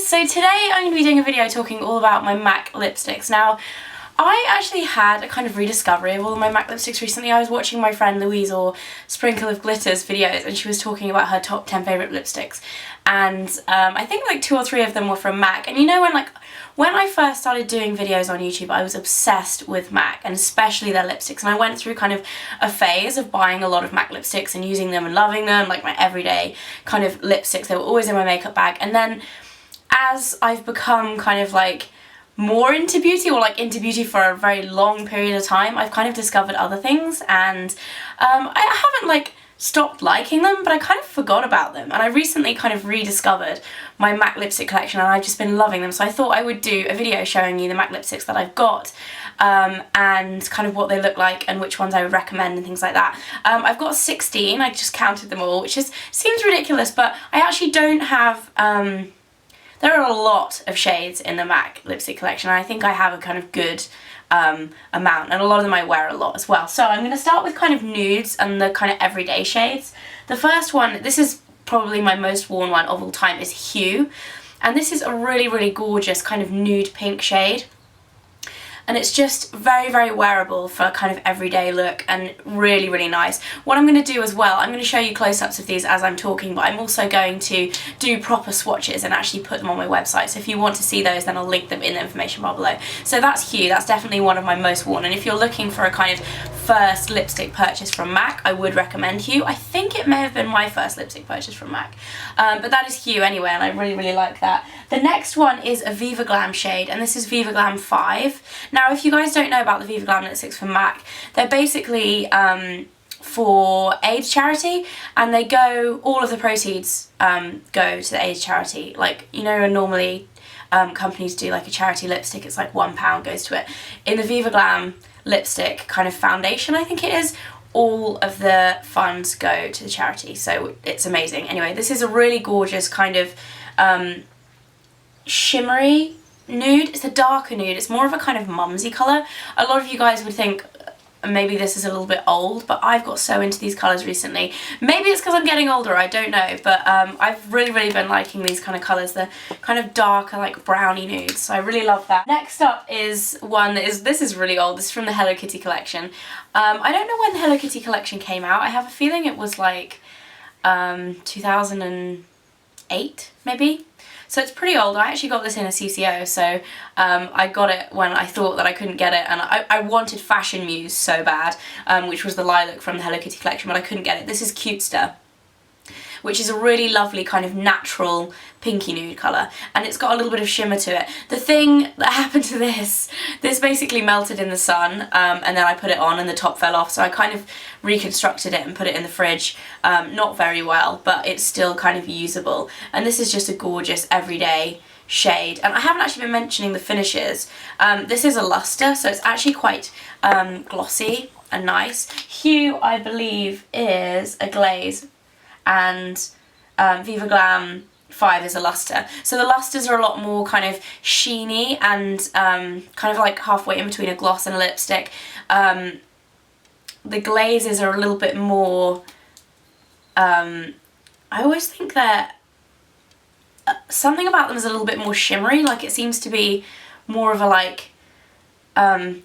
guys, so today I'm going to be doing a video talking all about my MAC lipsticks. Now, I actually had a kind of rediscovery of all of my MAC lipsticks recently. I was watching my friend Louise or Sprinkle of Glitters videos and she was talking about her top 10 favourite lipsticks, and I think like 2 or 3 of them were from MAC. And you know, when I first started doing videos on YouTube, I was obsessed with MAC and especially their lipsticks, and I went through kind of a phase of buying a lot of MAC lipsticks and using them and loving them, like my everyday kind of lipsticks. They were always in my makeup bag, and then as I've become kind of like more into beauty, or like into beauty for a very long period of time, I've kind of discovered other things, and I haven't like stopped liking them, but I kind of forgot about them, and I recently kind of rediscovered my MAC lipstick collection and I've just been loving them. So I thought I would do a video showing you the MAC lipsticks that I've got, and kind of what they look like and which ones I would recommend and things like that. I've got 16, I just counted them all, which seems ridiculous, but I actually don't have there are a lot of shades in the MAC lipstick collection, and I think I have a kind of good amount, and a lot of them I wear a lot as well. So I'm going to start with kind of nudes and the kind of everyday shades. The first one, this is probably my most worn one of all time, is Hue, and this is a really, really gorgeous kind of nude pink shade. And it's just very, very wearable for a kind of everyday look and really, really nice. What I'm going to do as well, I'm going to show you close-ups of these as I'm talking, but I'm also going to do proper swatches and actually put them on my website. So if you want to see those, then I'll link them in the information bar below. So that's Hue, that's definitely one of my most worn. And if you're looking for a kind of first lipstick purchase from MAC, I would recommend Hue. I think it may have been my first lipstick purchase from MAC. But that is Hue anyway, and I really, really like that. The next one is a Viva Glam shade, and this is Viva Glam 5. Now, if you guys don't know about the Viva Glam lipsticks from MAC, they're basically for AIDS charity, and they go, all of the proceeds go to the AIDS charity. Like, you know, normally companies do like a charity lipstick, it's like £1 goes to it. In the Viva Glam lipstick kind of foundation, I think it is, all of the funds go to the charity, so it's amazing. Anyway, this is a really gorgeous kind of shimmery nude. It's a darker nude, it's more of a kind of mumsy colour. A lot of you guys would think maybe this is a little bit old, but I've got so into these colours recently. Maybe it's because I'm getting older, I don't know, but I've really, really been liking these kind of colours. They're kind of darker, like browny nudes, so I really love that. Next up is one that this is really old. This is from the Hello Kitty collection. I don't know when the Hello Kitty collection came out. I have a feeling it was like 2008 maybe. So it's pretty old. I actually got this in a CCO, so I got it when I thought that I couldn't get it, and I wanted Fashion Muse so bad, which was the Lilac from the Hello Kitty collection, but I couldn't get it. This is Cute-ster, which is a really lovely kind of natural pinky nude colour, and it's got a little bit of shimmer to it. The thing that happened to this basically melted in the sun, and then I put it on and the top fell off, so I kind of reconstructed it and put it in the fridge. Not very well, but it's still kind of usable, and this is just a gorgeous everyday shade. And I haven't actually been mentioning the finishes. This is a luster, so it's actually quite glossy and nice. Hue, I believe, is a glaze, and Viva Glam 5 is a luster. So the lusters are a lot more kind of sheeny and kind of like halfway in between a gloss and a lipstick. The glazes are a little bit more, I always think that something about them is a little bit more shimmery, like it seems to be more of a like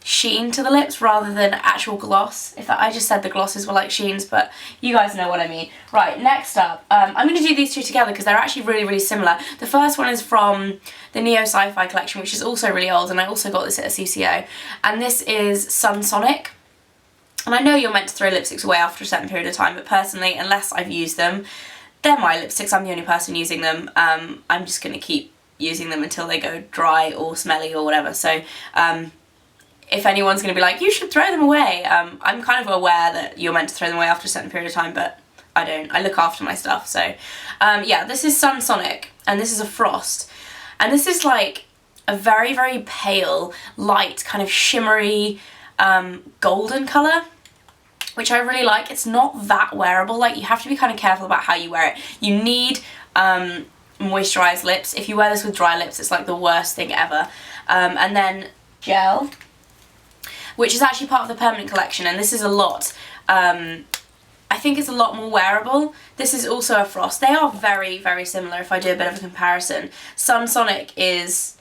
sheen to the lips rather than actual gloss. I just said the glosses were like sheens, but you guys know what I mean. Right, next up, I'm going to do these two together because they're actually really, really similar. The first one is from the Neo Sci-Fi collection, which is also really old, and I also got this at a CCO, and this is Sunsonic. And I know you're meant to throw lipsticks away after a certain period of time, but personally, unless I've used them, they're my lipsticks, I'm the only person using them. I'm just going to keep using them until they go dry or smelly or whatever. So if anyone's going to be like, you should throw them away, I'm kind of aware that you're meant to throw them away after a certain period of time, but I don't. I look after my stuff. So yeah, this is Sunsonic, and this is a Frost, and this is like a very, very pale, light, kind of shimmery golden colour, which I really like. It's not that wearable. Like, you have to be kind of careful about how you wear it. You need moisturised lips. If you wear this with dry lips, it's like the worst thing ever. And then Gel, which is actually part of the permanent collection, and this is a lot. I I think it's a lot more wearable. This is also a frost. They are very, very similar if I do a bit of a comparison. Sunsonic is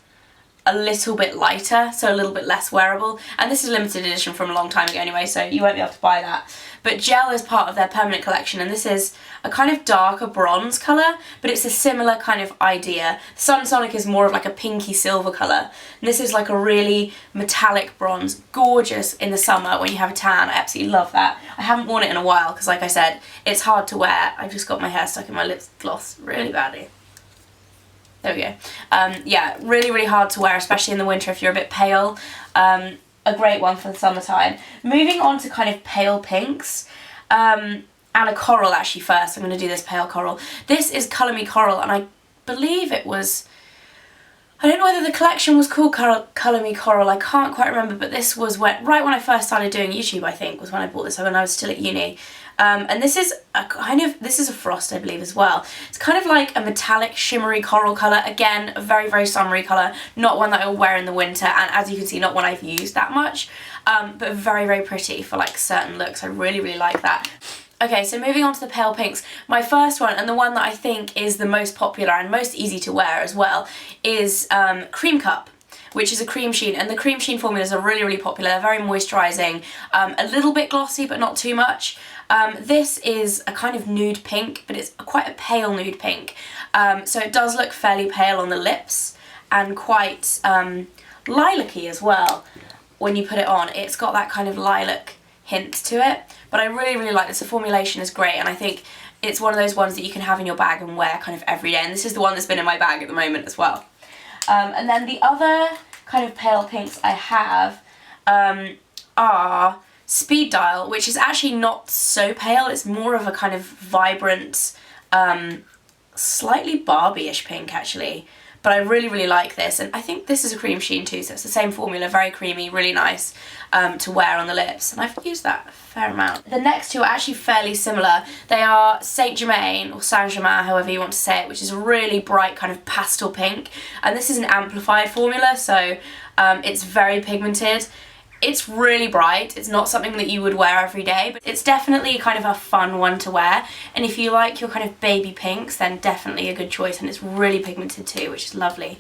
a little bit lighter, so a little bit less wearable, and this is a limited edition from a long time ago anyway, so you won't be able to buy that. But gel is part of their permanent collection, and this is a kind of darker bronze colour, but it's a similar kind of idea. Sunsonic is more of like a pinky silver colour, and this is like a really metallic bronze, gorgeous in the summer when you have a tan. I absolutely love that. I haven't worn it in a while because, like I said, it's hard to wear. I just got my hair stuck in my lip gloss really badly. There we go. Yeah, really, really hard to wear, especially in the winter if you're a bit pale. A great one for the summertime. Moving on to kind of pale pinks, and a coral actually first. I'm going to do this pale coral. This is Colour Me Coral, and I believe it was, I don't know whether the collection was called Colour Me Coral, I can't quite remember, but this was right when I first started doing YouTube, I think, was when I bought this, when I was still at uni. And this is a frost, I believe, as well. It's kind of like a metallic shimmery coral colour. Again, a very, very summery colour. Not one that I will wear in the winter, and as you can see, not one I've used that much. But very, very pretty for like certain looks. I really, really like that. Okay, so moving on to the pale pinks. My first one, and the one that I think is the most popular and most easy to wear as well, is Cream Cup, which is a cream sheen, and the cream sheen formulas are really, really popular. They're very moisturising, a little bit glossy, but not too much. This is a kind of nude pink, but it's quite a pale nude pink. So it does look fairly pale on the lips, and quite lilac-y as well when you put it on. It's got that kind of lilac hint to it, but I really, really like this. The formulation is great, and I think it's one of those ones that you can have in your bag and wear kind of every day, and this is the one that's been in my bag at the moment as well. And then the other kind of pale pinks I have are Speed Dial, which is actually not so pale. It's more of a kind of vibrant, slightly Barbie-ish pink actually. But I really, really like this, and I think this is a cream sheen too, so it's the same formula, very creamy, really nice to wear on the lips, and I've used that a fair amount. The next two are actually fairly similar. They are Saint Germain, or Saint Germain, however you want to say it, which is a really bright kind of pastel pink, and this is an amplified formula, so it's very pigmented. It's really bright. It's not something that you would wear every day, but it's definitely kind of a fun one to wear, and if you like your kind of baby pinks, then definitely a good choice, and it's really pigmented too, which is lovely.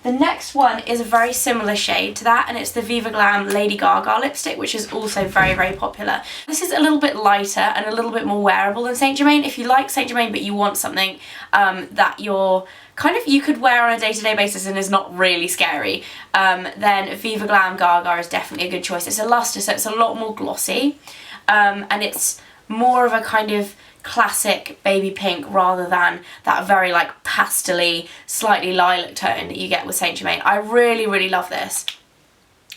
The next one is a very similar shade to that, and it's the Viva Glam Lady Gaga lipstick, which is also very, very popular. This is a little bit lighter and a little bit more wearable than Saint Germain. If you like Saint Germain but you want something that you're you could wear on a day-to-day basis and is not really scary, then Viva Glam Gaga is definitely a good choice. It's a luster, so it's a lot more glossy, and it's more of a kind of classic baby pink rather than that very like pastel-y, slightly lilac tone that you get with Saint Germain. I really, really love this,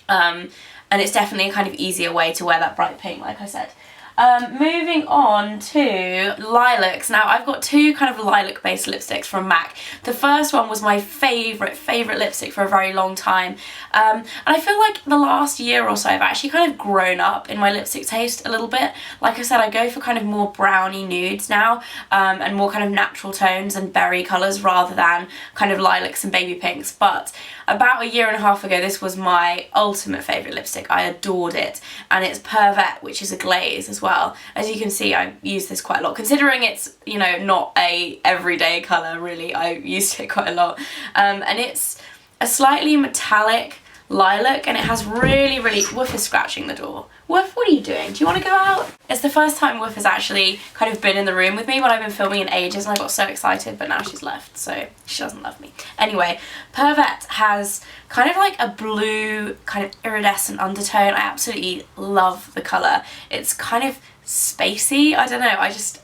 and it's definitely a kind of easier way to wear that bright pink, like I said. Moving on to lilacs. Now I've got two kind of lilac based lipsticks from MAC. The first one was my favourite lipstick for a very long time, and I feel like the last year or so I've actually kind of grown up in my lipstick taste a little bit. Like I said, I go for kind of more browny nudes now, and more kind of natural tones and berry colours rather than kind of lilacs and baby pinks. But about a year and a half ago, this was my ultimate favourite lipstick. I adored it, and it's Pervette, which is a glaze as well. As you can see, I use this quite a lot, considering it's, you know, not a everyday colour really. I used it quite a lot, and it's a slightly metallic lilac, and it has really, really... Woof is scratching the door. Woof, what are you doing? Do you want to go out? It's the first time Woof has actually kind of been in the room with me when I've been filming in ages, and I got so excited, but now she's left, so she doesn't love me. Anyway, Pervette has kind of like a blue, kind of iridescent undertone. I absolutely love the colour. It's kind of spacey, I don't know,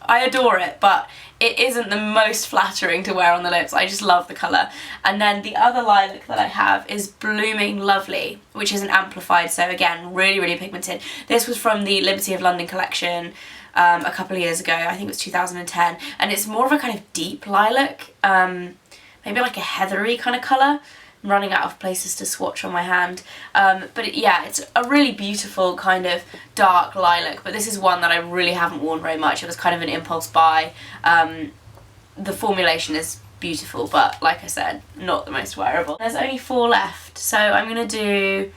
I adore it, but it isn't the most flattering to wear on the lips. I just love the colour. And then the other lilac that I have is Blooming Lovely, which is an amplified, so again, really, really pigmented. This was from the Liberty of London collection a couple of years ago, I think it was 2010, and it's more of a kind of deep lilac, maybe like a heathery kind of colour. I'm running out of places to swatch on my hand, but yeah, it's a really beautiful kind of dark lilac, but this is one that I really haven't worn very much. It was kind of an impulse buy. The formulation is beautiful, but like I said, not the most wearable. There's only 4 left, so I'm going to do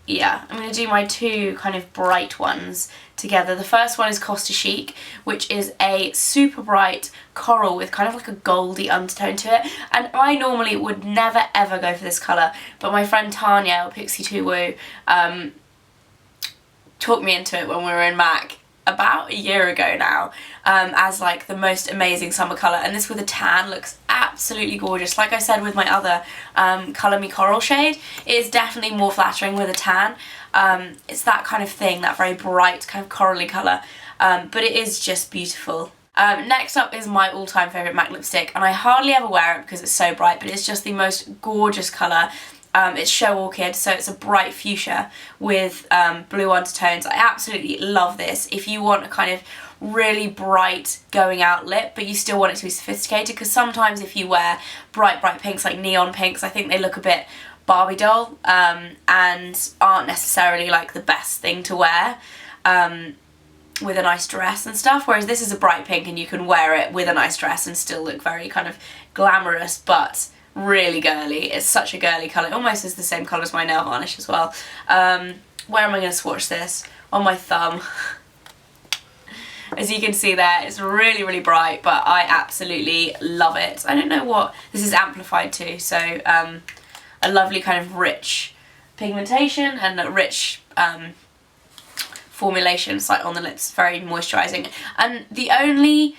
yeah, I'm going to do my two kind of bright ones together. The first one is Costa Chic, which is a super bright coral with kind of like a goldy undertone to it. And I normally would never ever go for this colour, but my friend Tanya, Pixie 2 Woo, talked me into it when we were in MAC about a year ago now, as like the most amazing summer colour. And this with a tan looks absolutely gorgeous. Like I said with my other Colour Me Coral shade, it is definitely more flattering with a tan. It's that kind of thing, that very bright kind of corally colour, but it is just beautiful. Next up is my all-time favourite MAC lipstick, and I hardly ever wear it because it's so bright, but it's just the most gorgeous colour. It's Show Orchid, so it's a bright fuchsia with blue undertones. I absolutely love this. If you want a kind of really bright going out lip, but you still want it to be sophisticated, because sometimes if you wear bright pinks, like neon pinks, I think they look a bit Barbie doll, and aren't necessarily like the best thing to wear with a nice dress and stuff, whereas this is a bright pink and you can wear it with a nice dress and still look very kind of glamorous, but really girly. It's such a girly colour. It almost is the same colour as my nail varnish as well. Where am I going to swatch this? On my thumb. As you can see there, it's really bright, but I absolutely love it. I don't know what, this is amplified too, so a lovely kind of rich pigmentation and a rich formulation. It's like on the lips, very moisturising. And the only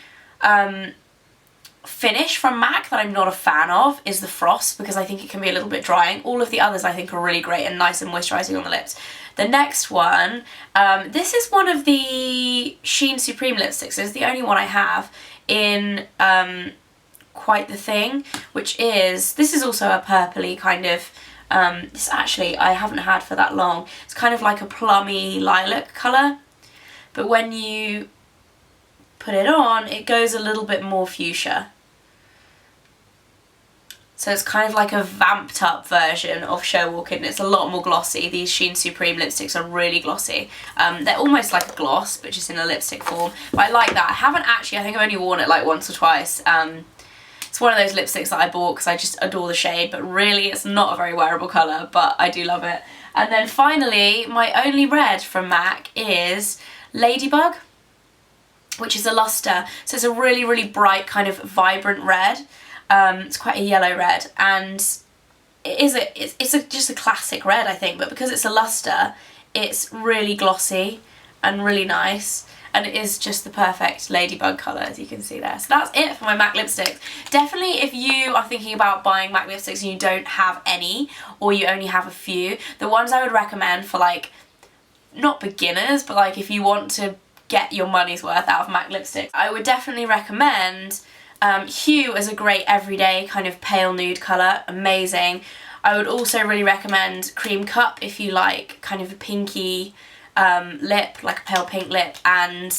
finish from MAC that I'm not a fan of is the frost, because I think it can be a little bit drying. All of the others I think are really great and nice and moisturising on the lips. The next one, this is one of the Sheen Supreme lipsticks. It's the only one I have in Quite the Thing, which is, this is also a purpley kind of, this actually I haven't had for that long. It's kind of like a plummy lilac colour, but when you put it on, it goes a little bit more fuchsia. So it's kind of like a vamped up version of Show Orchid, and it's a lot more glossy. These Sheen Supreme lipsticks are really glossy. They're almost like a gloss, but just in a lipstick form. But I like that. I haven't actually, I think I've only worn it like once or twice. It's one of those lipsticks that I bought because I just adore the shade, but really it's not a very wearable colour, but I do love it. And then finally, my only red from MAC is Ladybug, which is a luster. So it's a really bright kind of vibrant red. It's quite a yellow red, and it's just a classic red, I think, but because it's a luster, it's really glossy and really nice, and it is just the perfect ladybug colour, as you can see there. So that's it for my MAC lipsticks. Definitely, if you are thinking about buying MAC lipsticks and you don't have any, or you only have a few, the ones I would recommend for, like, not beginners, but like if you want to get your money's worth out of MAC lipsticks, I would definitely recommend Hue as a great everyday kind of pale nude colour, amazing. I would also really recommend Cream Cup if you like kind of a pinky lip, like a pale pink lip, and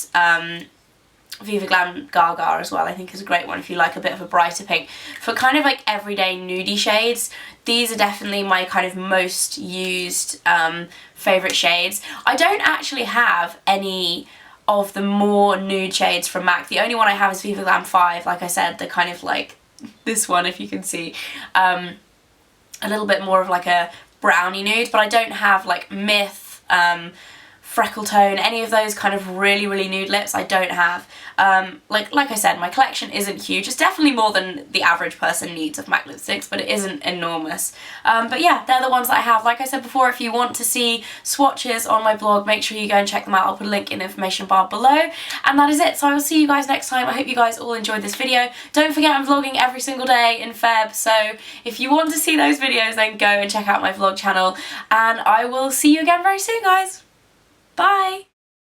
Viva Glam Gaga as well, I think is a great one if you like a bit of a brighter pink. For kind of like everyday nudie shades, these are definitely my kind of most used favourite shades. I don't actually have any of the more nude shades from MAC. The only one I have is Viva Glam 5, like I said, the kind of like this one, if you can see, a little bit more of like a brownie nude, but I don't have like Myth, Freckle Tone, any of those kind of really nude lips. I don't have. Like I said, my collection isn't huge. It's definitely more than the average person needs of MAC lipsticks, but it isn't enormous. But yeah, they're the ones that I have. Like I said before, if you want to see swatches on my blog, make sure you go and check them out. I'll put a link in the information bar below. And that is it. So I will see you guys next time. I hope you guys all enjoyed this video. Don't forget, I'm vlogging every single day in Feb, so if you want to see those videos, then go and check out my vlog channel. And I will see you again very soon, guys. Bye!